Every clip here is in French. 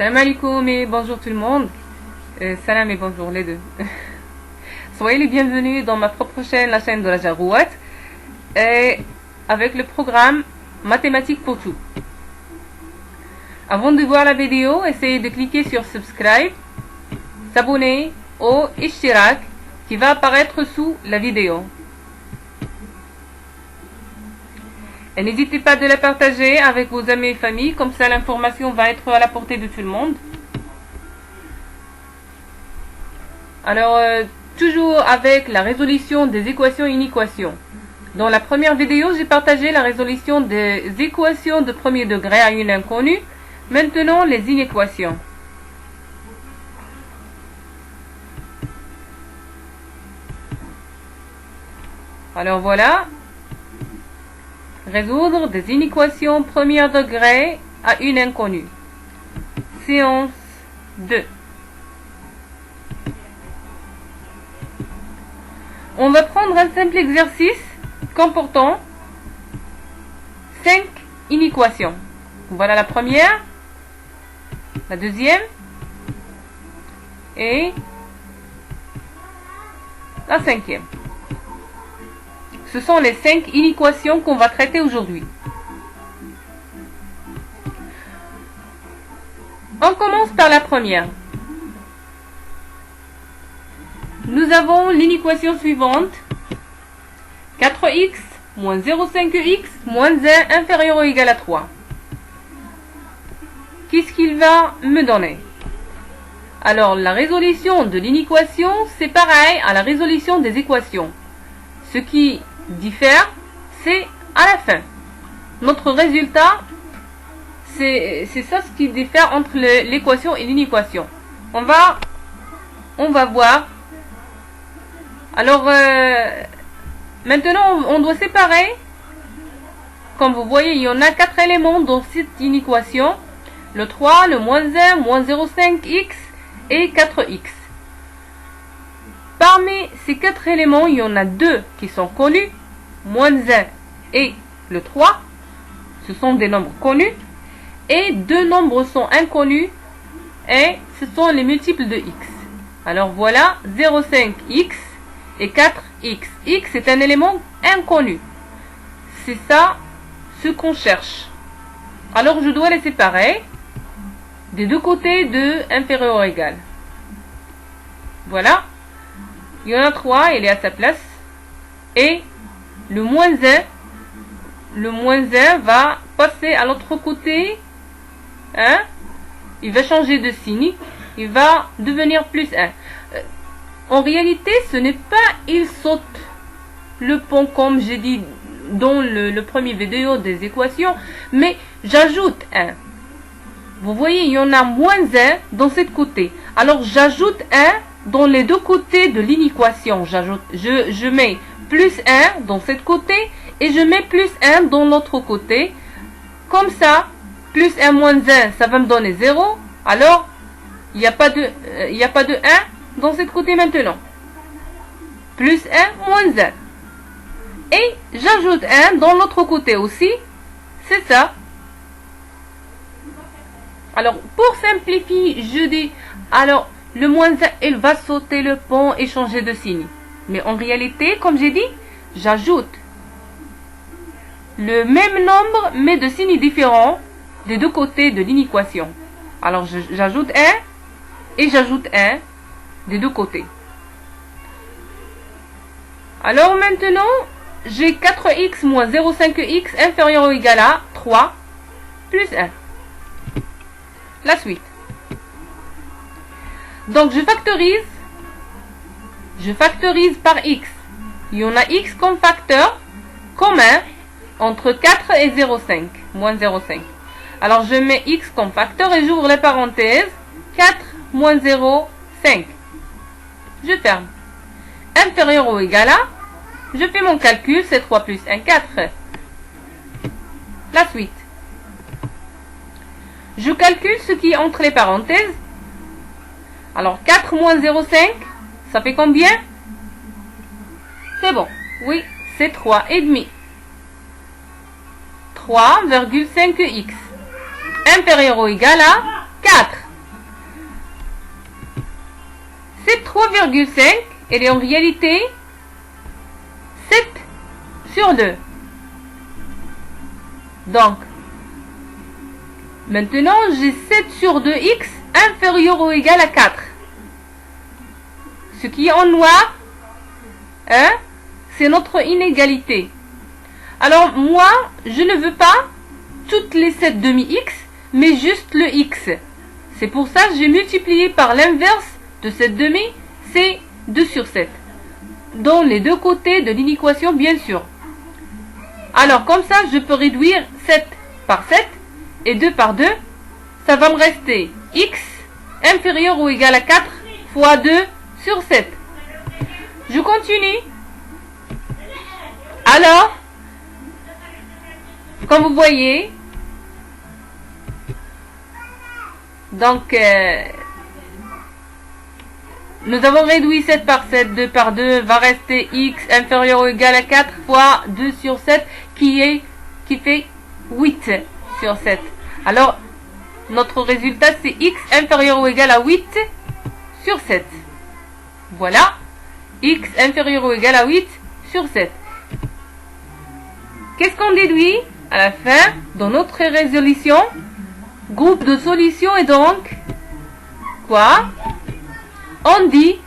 Salam alaikum et bonjour tout le monde. Salam et bonjour les deux. Soyez les bienvenus dans ma propre chaîne, la chaîne de la Jarouat, avec le programme Mathématiques pour tout. Avant de voir la vidéo, essayez de cliquer sur subscribe, s'abonner au ishtirak qui va apparaître sous la vidéo. Et n'hésitez pas de la partager avec vos amis et familles, comme ça l'information va être à la portée de tout le monde. Alors, toujours avec la résolution des équations et inéquations. Dans la première vidéo, j'ai partagé la résolution des équations de premier degré à une inconnue. Maintenant, les inéquations. Alors voilà. Résoudre des inéquations premier degré à une inconnue. Séance 2. On va prendre un simple exercice comportant 5 inéquations. Voilà la première, la deuxième et la cinquième. Ce sont les 5 inéquations qu'on va traiter aujourd'hui. On commence par la première. Nous avons l'inéquation suivante. 4x moins 0,5x moins 1 inférieur ou égal à 3. Qu'est-ce qu'il va me donner? Alors, la résolution de l'inéquation, c'est pareil à la résolution des équations. Ce qui diffère, c'est à la fin. Notre résultat, c'est ça ce qui diffère entre l'équation et l'inéquation. On va voir. Alors, maintenant, on doit séparer. Comme vous voyez, il y en a 4 éléments dans cette inéquation. Le 3, le moins 1, moins 0,5x et 4x. Parmi ces 4 éléments, il y en a 2 qui sont connus, moins 1 et le 3. Ce sont des nombres connus. Et 2 nombres sont inconnus et ce sont les multiples de x. Alors voilà, 0,5x et 4x. X est un élément inconnu. C'est ça ce qu'on cherche. Alors je dois les séparer des deux côtés de inférieur ou égal. Voilà. Il y en a 3, il est à sa place. Et le moins 1 va passer à l'autre côté. Hein? Il va changer de signe. Il va devenir plus 1. En réalité, ce n'est pas il saute le pont comme j'ai dit dans le premier vidéo des équations, mais j'ajoute 1. Vous voyez, il y en a moins 1 dans cette côté. Alors j'ajoute 1 dans les deux côtés de l'inéquation. Je mets plus 1 dans cette côté et je mets plus 1 dans l'autre côté. Comme ça, plus 1 moins 1, ça va me donner 0. Alors, il n'y a pas de 1 dans cette côté maintenant. Plus 1 moins 1. Et j'ajoute 1 dans l'autre côté aussi. C'est ça. Alors, pour simplifier, je dis, alors, le moins 1, il va sauter le pont et changer de signe. Mais en réalité, comme j'ai dit, j'ajoute le même nombre, mais de signes différents des deux côtés de l'inéquation. Alors, j'ajoute 1 et j'ajoute 1 des deux côtés. Alors maintenant, j'ai 4x moins 0,5x inférieur ou égal à 3 plus 1. La suite. Donc je factorise par x. Il y en a x comme facteur commun entre 4 et 0,5, moins 0,5. Alors je mets x comme facteur et j'ouvre les parenthèses. 4 moins 0,5. Je ferme. Inférieur ou égal à, je fais mon calcul, c'est 3 plus 1, 4. La suite. Je calcule ce qui est entre les parenthèses. Alors 4 moins 0,5, ça fait combien? C'est bon. Oui, c'est 3,5. 3,5x. Inférieur ou égal à 4. cette 3,5, elle est en réalité 7 sur 2. Donc, maintenant, j'ai 7 sur 2x inférieur ou égal à 4. Ce qui est en noir, hein, c'est notre inégalité. Alors, moi, je ne veux pas toutes les 7 demi-x, mais juste le x. C'est pour ça que j'ai multiplié par l'inverse de cette demi, c'est 2 sur 7. Dans les deux côtés de l'inéquation, bien sûr. Alors, comme ça, je peux réduire 7 par 7 et 2 par 2. Ça va me rester x inférieur ou égal à 4 fois 2 sur 7. Je continue. Alors, comme vous voyez, donc, nous avons réduit 7 par 7, 2 par 2, va rester x inférieur ou égal à 4 fois 2 sur 7, qui fait 8 sur 7. Alors, notre résultat, c'est x inférieur ou égal à 8 sur 7. Voilà, x inférieur ou égal à 8 sur 7. Qu'est-ce qu'on déduit à la fin dans notre résolution? Groupe de solutions est donc quoi? On dit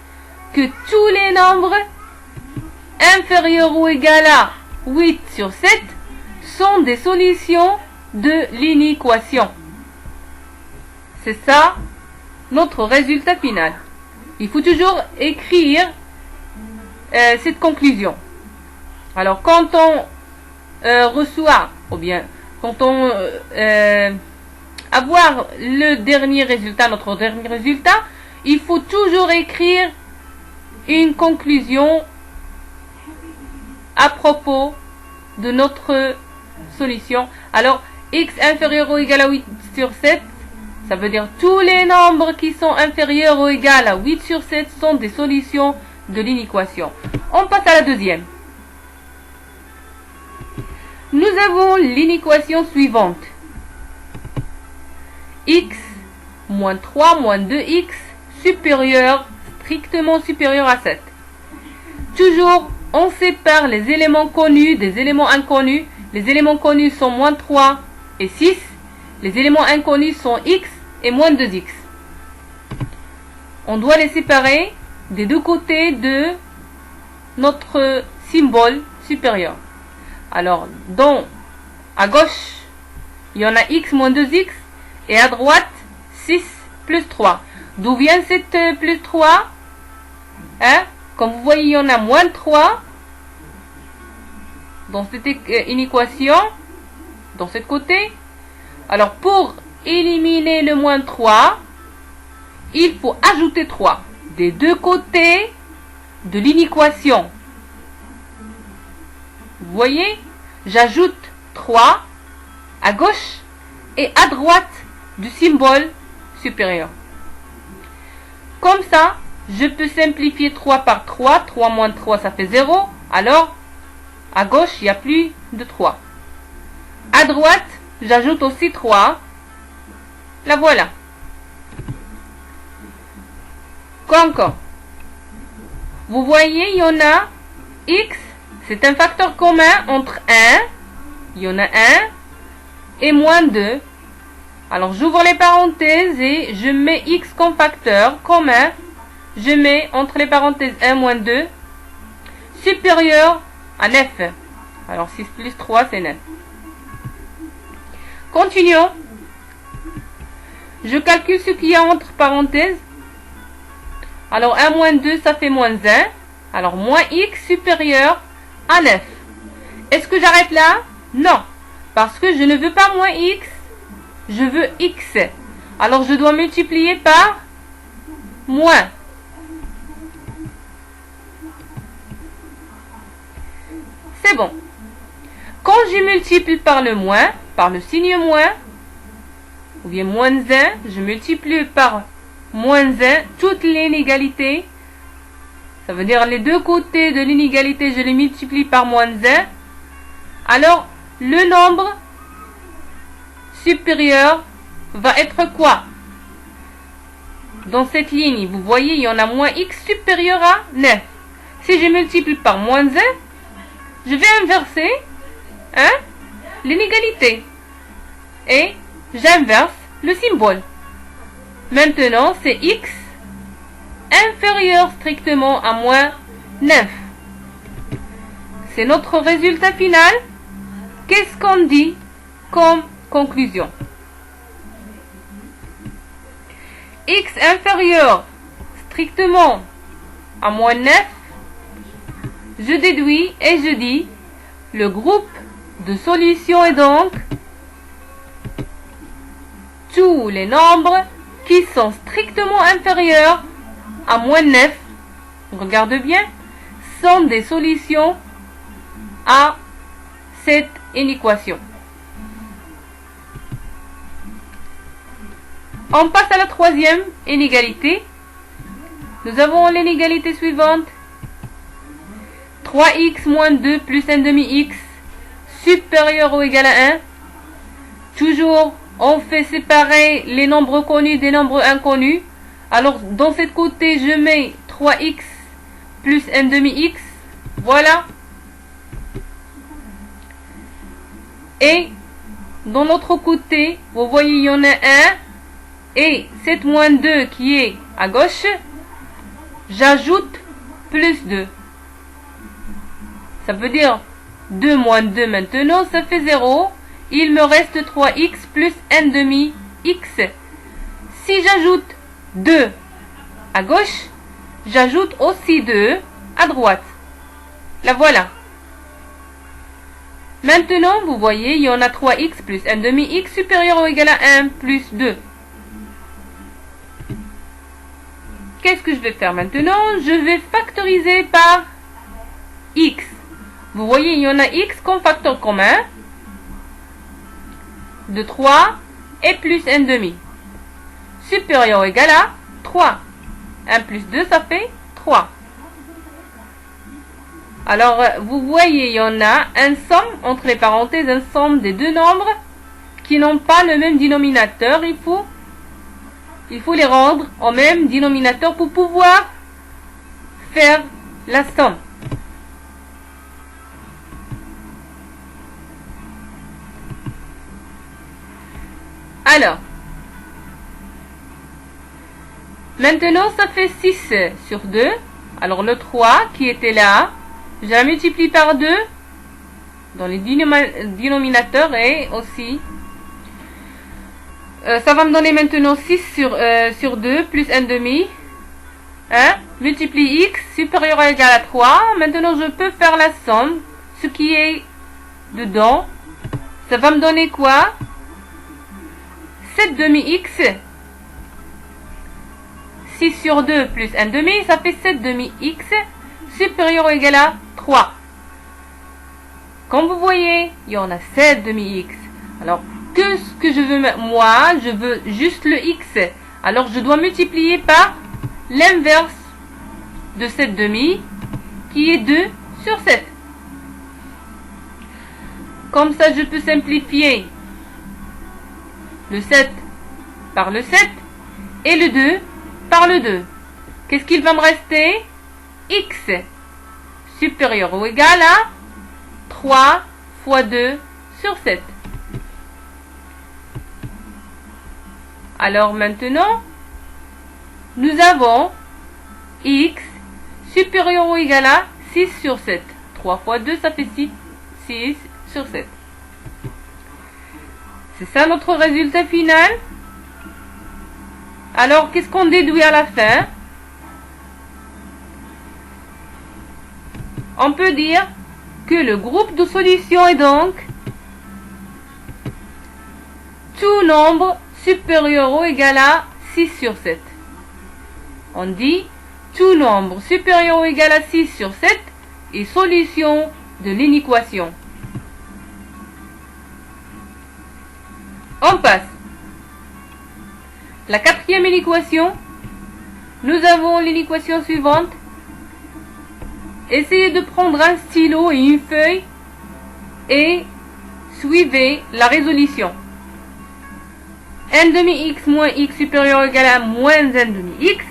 que tous les nombres inférieurs ou égal à 8 sur 7 sont des solutions de l'inéquation. C'est ça notre résultat final. Il faut toujours écrire cette conclusion. Alors quand on reçoit, ou bien quand on avoir le dernier résultat, notre dernier résultat, il faut toujours écrire une conclusion à propos de notre solution. Alors, x inférieur ou égal à 8 sur 7, ça veut dire tous les nombres qui sont inférieurs ou égal à 8 sur 7 sont des solutions de l'inéquation. On passe à la deuxième. Nous avons l'inéquation suivante. X moins 3 moins 2x strictement supérieur à 7. Toujours, on sépare les éléments connus des éléments inconnus. Les éléments connus sont moins 3 et 6. Les éléments inconnus sont x et moins 2x. On doit les séparer des deux côtés de notre symbole supérieur. Alors, à gauche, il y en a x moins 2x et à droite, 6 plus 3. D'où vient cette plus 3? Hein? Comme vous voyez, il y en a moins 3 dans cette inéquation, dans ce côté. Alors, pour éliminer le moins 3, il faut ajouter 3 des deux côtés de l'inéquation. Vous voyez? J'ajoute 3 à gauche et à droite du symbole supérieur. Comme ça, je peux simplifier 3 par 3. 3 moins 3, ça fait 0. Alors, à gauche, il n'y a plus de 3. À droite, j'ajoute aussi 3. La voilà. Quoi encore? Vous voyez, il y en a x, c'est un facteur commun entre 1, il y en a 1, et moins 2. Alors, j'ouvre les parenthèses et je mets x comme facteur commun. Je mets entre les parenthèses 1 moins 2, supérieur à 9. Alors, 6 plus 3, c'est 9. Continuons. Je calcule ce qu'il y a entre parenthèses. Alors, 1 moins 2, ça fait moins 1. Alors, moins x supérieur à 9. Est-ce que j'arrête là? Non. Parce que je ne veux pas moins x. Je veux x. Alors, je dois multiplier par moins. C'est bon. Quand je multiplie par le moins, par le signe moins, ou bien moins 1, je multiplie par moins 1 toutes les inégalités. Ça veut dire les deux côtés de l'inégalité, je les multiplie par moins 1. Alors, le nombre supérieur va être quoi? dans cette ligne, vous voyez, il y en a moins x supérieur à 9. Si je multiplie par moins 1, je vais inverser l'inégalité. Et j'inverse le symbole. Maintenant, c'est x inférieur strictement à moins 9. C'est notre résultat final. Qu'est-ce qu'on dit comme conclusion? X inférieur strictement à moins 9, je déduis et je dis le groupe de solutions est donc tous les nombres qui sont strictement inférieurs à moins 9, regarde bien, sont des solutions à cette inéquation. On passe à la troisième inégalité. Nous avons l'inégalité suivante. 3x moins 2 plus 1 demi-x supérieur ou égal à 1. Toujours, on fait séparer les nombres connus des nombres inconnus. Alors, dans cette côté, je mets 3x plus 1 demi-x. Voilà. Et, dans l'autre côté, vous voyez, il y en a 1. Et 7 moins 2 qui est à gauche, j'ajoute plus 2. Ça veut dire 2 moins 2 maintenant, ça fait 0. Il me reste 3x plus 1 demi-x. Si j'ajoute 2 à gauche, j'ajoute aussi 2 à droite. La voilà. Maintenant, vous voyez, il y en a 3x plus 1 demi-x supérieur ou égal à 1 plus 2. Qu'est-ce que je vais faire maintenant? Je vais factoriser par x. Vous voyez, il y en a x comme facteur commun de 3 et plus 1 demi. Supérieur ou égal à 3. 1 plus 2, ça fait 3. Alors, vous voyez, il y en a un somme, entre les parenthèses, un somme des deux nombres qui n'ont pas le même dénominateur. Il faut les rendre au même dénominateur pour pouvoir faire la somme. Alors, maintenant ça fait 6 sur 2. Alors le 3 qui était là, je la multiplie par 2 dans les dénominateurs et aussi ça va me donner maintenant 6 sur 2 plus 1 demi. Multiplie x supérieur ou égal à 3. Maintenant, je peux faire la somme. Ce qui est dedans, ça va me donner quoi? 7 demi-x. 6 sur 2 plus 1 demi, ça fait 7 demi-x supérieur ou égal à 3. Comme vous voyez, il y en a 7 demi-x. Alors, qu'est-ce que je veux? Moi, je veux juste le x. Alors, je dois multiplier par l'inverse de 7 demi, qui est 2 sur 7. Comme ça, je peux simplifier le 7 par le 7 et le 2 par le 2. Qu'est-ce qu'il va me rester? X supérieur ou égal à 3 fois 2 sur 7. Alors maintenant, nous avons x supérieur ou égal à 6 sur 7. 3 fois 2, ça fait 6 sur 7. C'est ça notre résultat final. Alors, qu'est-ce qu'on déduit à la fin? On peut dire que le groupe de solutions est donc tout nombre supérieur ou égal à 6 sur 7. On dit tout nombre supérieur ou égal à 6 sur 7 est solution de l'inéquation. On passe. La quatrième inéquation, nous avons l'inéquation suivante. Essayez de prendre un stylo et une feuille et suivez la résolution. 1 demi x moins x supérieur ou égal à moins 1 demi x,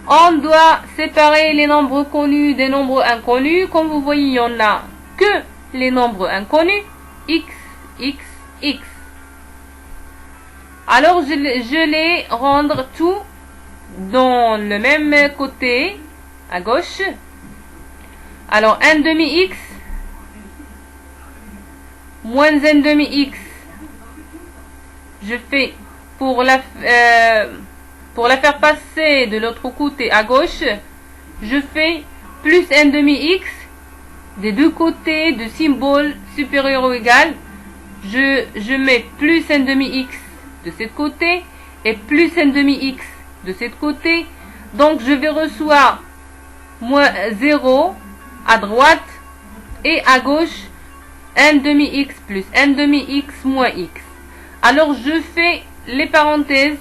on doit séparer les nombres connus des nombres inconnus. Comme vous voyez, il n'y en a que les nombres inconnus, x, x, x. Alors, je les rendre tout dans le même côté, à gauche. Alors, 1 demi x moins 1 demi x, je fais pour la faire passer de l'autre côté à gauche, je fais plus 1 demi x des deux côtés de symbole supérieur ou égal. Je mets plus 1 demi x de ce côté et plus 1 demi x de ce côté. Donc je vais recevoir moins 0 à droite et à gauche 1 demi x plus 1 demi x moins x. Alors je fais les parenthèses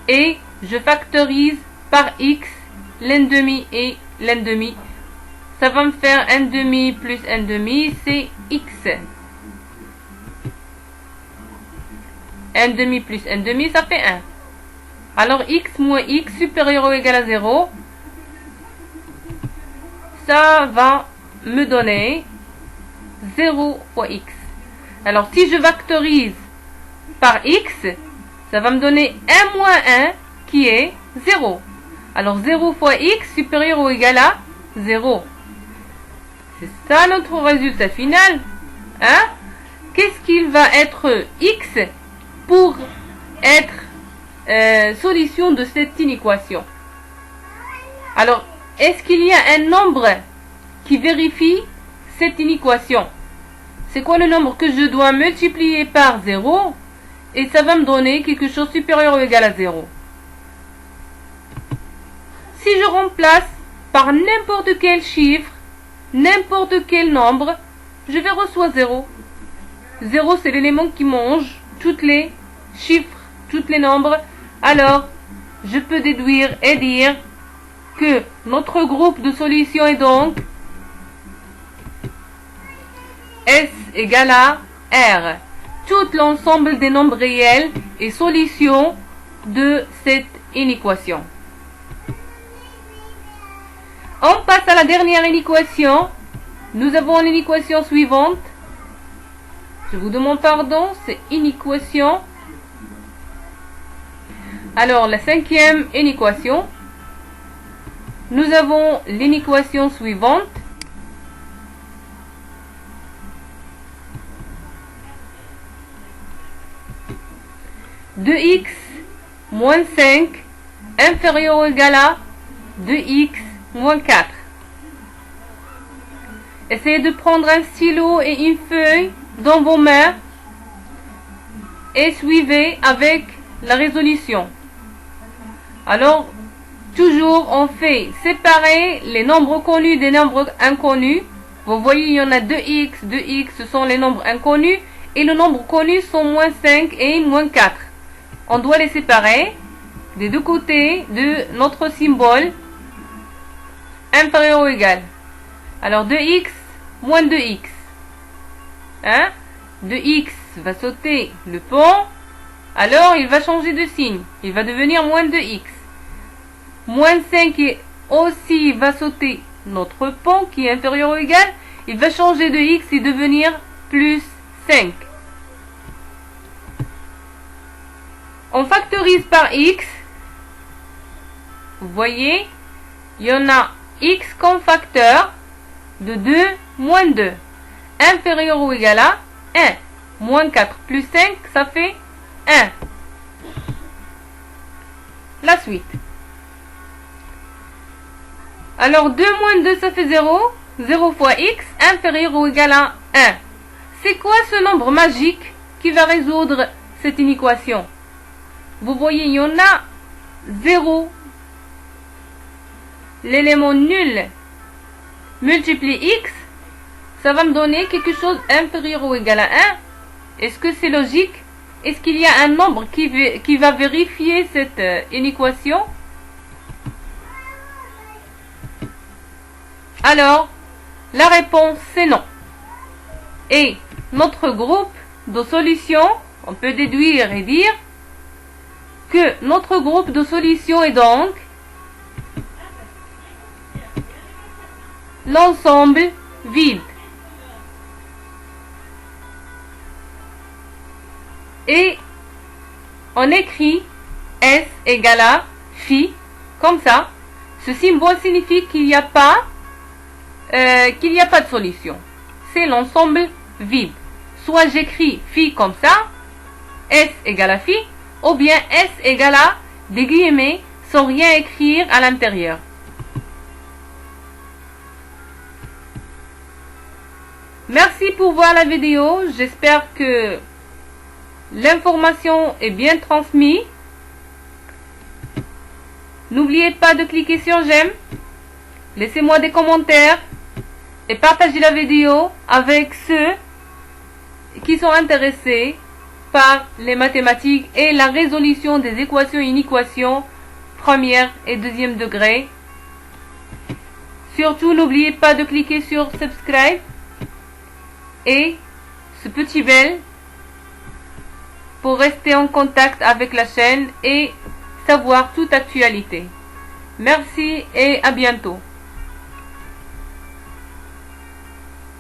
et je factorise par x l'un demi et l'un demi. Ça va me faire 1 demi plus 1 demi, c'est x. 1 demi plus 1 demi, ça fait 1. Alors x moins x supérieur ou égal à 0, ça va me donner 0 fois x. Alors si je factorise par x, ça va me donner 1 moins 1 qui est 0. Alors 0 fois x supérieur ou égal à 0. C'est ça notre résultat final. Hein? Qu'est-ce qu'il va être x pour être solution de cette inéquation? Alors, est-ce qu'il y a un nombre qui vérifie cette inéquation? C'est quoi le nombre que je dois multiplier par 0 et ça va me donner quelque chose supérieur ou égal à 0? Si je remplace par n'importe quel chiffre, n'importe quel nombre, je vais recevoir 0. 0, c'est l'élément qui mange toutes les chiffres, tous les nombres. Alors, je peux déduire et dire que notre groupe de solutions est donc S égale à R. Tout l'ensemble des nombres réels est solution de cette inéquation. On passe à la dernière inéquation. Nous avons l'inéquation suivante. Je vous demande pardon, c'est inéquation. Alors, la cinquième inéquation. Nous avons l'inéquation suivante. De x moins 5 inférieur ou égal à 2x moins 4. Essayez de prendre un stylo et une feuille dans vos mains et suivez avec la résolution. Alors, toujours on fait séparer les nombres connus des nombres inconnus. Vous voyez, il y en a 2x, 2x, ce sont les nombres inconnus, et le nombre connu sont moins 5 et moins 4. On doit les séparer des deux côtés de notre symbole inférieur ou égal. Alors 2x moins 2x. Hein? 2x va sauter le pont. Alors il va changer de signe. Il va devenir moins 2x. Moins 5 aussi va sauter notre pont qui est inférieur ou égal. Il va changer de x et devenir plus 5. On factorise par x. Vous voyez, il y en a x comme facteur de 2 moins 2. Inférieur ou égal à 1. Moins 4 plus 5, ça fait 1. La suite. Alors 2 moins 2, ça fait 0. 0 fois x inférieur ou égal à 1. C'est quoi ce nombre magique qui va résoudre cette inéquation? Vous voyez, il y en a 0. L'élément nul multiplié x, ça va me donner quelque chose inférieur ou égal à 1. Est-ce que c'est logique? Est-ce qu'il y a un nombre qui va vérifier cette inéquation? Alors, la réponse c'est non. Et notre groupe de solution, on peut déduire et dire que notre groupe de solution est donc l'ensemble vide. Et on écrit S égale à phi, comme ça. Ce symbole signifie qu'il n'y a pas de solution. C'est l'ensemble vide. Soit j'écris phi comme ça, S égale à phi, ou bien S égale à des guillemets sans rien écrire à l'intérieur. Merci pour voir la vidéo. J'espère que l'information est bien transmise. N'oubliez pas de cliquer sur j'aime. Laissez-moi des commentaires et partagez la vidéo avec ceux qui sont intéressés par les mathématiques et la résolution des équations et inéquations première et deuxième degré. Surtout, n'oubliez pas de cliquer sur subscribe et ce petit bell pour rester en contact avec la chaîne et savoir toute actualité. Merci et à bientôt.